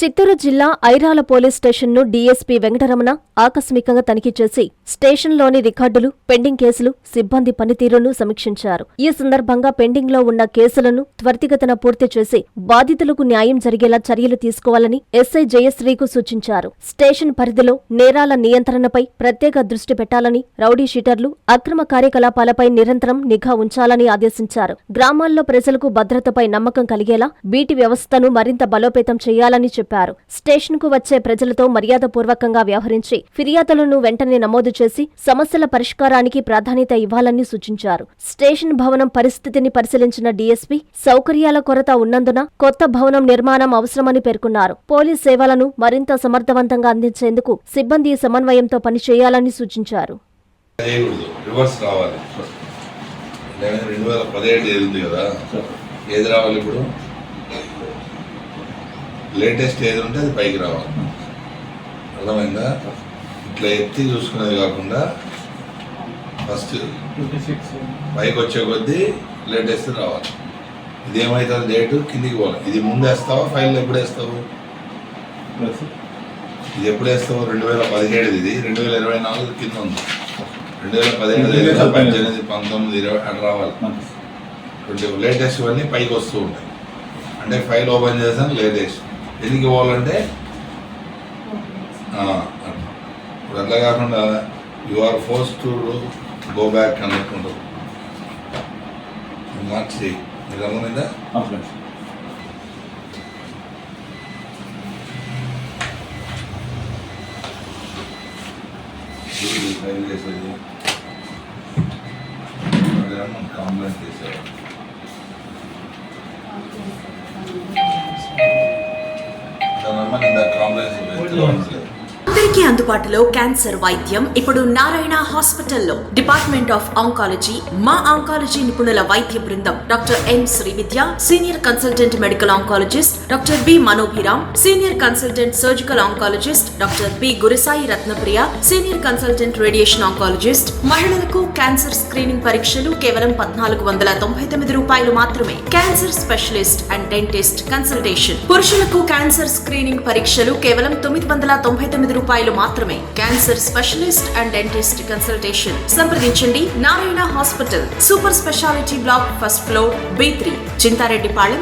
చిత్తూరు జిల్లా ఐరాల పోలీస్ స్టేషన్ను డీఎస్పీ వెంకటరమణ ఆకస్మికంగా తనిఖీ చేసి స్టేషన్లోని రికార్డులు, పెండింగ్ కేసులు, సిబ్బంది పనితీరును సమీక్షించారు. ఈ సందర్భంగా పెండింగ్లో ఉన్న కేసులను త్వరితగతిన పూర్తి చేసి బాధితులకు న్యాయం జరిగేలా చర్యలు తీసుకోవాలని ఎస్ఐ జయశ్రీకు సూచించారు. స్టేషన్ పరిధిలో నేరాల నియంత్రణపై ప్రత్యేక దృష్టి పెట్టాలని, రౌడీ షీటర్లు, అక్రమ కార్యకలాపాలపై నిరంతరం నిఘా ఉంచాలని ఆదేశించారు. గ్రామాల్లో ప్రజలకు భద్రతపై నమ్మకం కలిగేలా బీటీ వ్యవస్థను మరింత బలోపేతం చేయాలని చెప్పారు. స్టేషన్కు వచ్చే ప్రజలతో మర్యాదపూర్వకంగా వ్యవహరించి ఫిర్యాదులను వెంటనే నమోదు చేసి సమస్యల పరిష్కారానికి ప్రాధాన్యత ఇవ్వాలని సూచించారు. స్టేషన్ భవనం పరిస్థితిని పరిశీలించిన డీఎస్పీ సౌకర్యాల కొరత ఉన్నందున కొత్త భవనం నిర్మాణం అవసరమని పేర్కొన్నారు. పోలీస్ సేవలను మరింత సమర్థవంతంగా అందించేందుకు సిబ్బంది సమన్వయంతో పనిచేయాలని సూచించారు. రివర్స్ రావాలి. 2017 ఉంది కదా, ఏది రావాలి? ఇప్పుడు లేటెస్ట్ ఏది ఉంటే అది పైకి రావాలి. అర్థమైందా? ఇట్లా ఎత్తి చూసుకునేది కాకుండా ఫస్ట్ పైకి వచ్చే కొద్దీ లేటెస్ట్ రావాలి. ఇది ఏమవుతుంది? డేటు కిందికి పోవాలి. ఇది ముందు వేస్తావా? ఫైల్ ఎప్పుడు వేస్తావు? ఇది ఎప్పుడు వేస్తావు? 2017 ఇది 2024 కింద ఉంది. 2017, 18, 19, 20 అట్లా రావాలి. లేటెస్ట్ ఇవన్నీ పైకి వస్తూ ఉంటాయి. అంటే ఫైల్ ఓపెన్ చేసాను లేటెస్ట్ ఎందుకు పోవాలంటే ఇప్పుడు అట్లా కాకుండా you are force to go back అనుకుంటారు. మార్చి మీరు అర్థమైందా? ఫైల్ చేసేది కంప్లైంట్ చేసేవాడు. అందరికీ అందుబాటులో క్యాన్సర్ వైద్యం ఇప్పుడు నారాయణ హాస్పిటల్లో. డిపార్ట్మెంట్ ఆఫ్ ఆంకాలజీ, మా ఆంకాలజీ నిపుణుల వైద్య బృందం doctor M Srividya, senior consultant medical oncologist doctor B Manobhiram, senior consultant surgical oncologist doctor P Gurisai Ratnapriya, senior consultant radiation oncologist. మహిళలకు క్యాన్సర్ స్క్రీనింగ్ పరీక్షలు కేవలం 1499 రూపాయలు మాత్రమే. Cancer specialist and dentist consultation. పురుషులకు క్యాన్సర్ స్క్రీనింగ్ పరీక్షలు కేవలం 999 రూపాయలు మాత్రమే. Cancer specialist and dentist consultation సంప్రదించండి. Narayana hospital, super speciality block, first floor, B3, Chintareddypalem,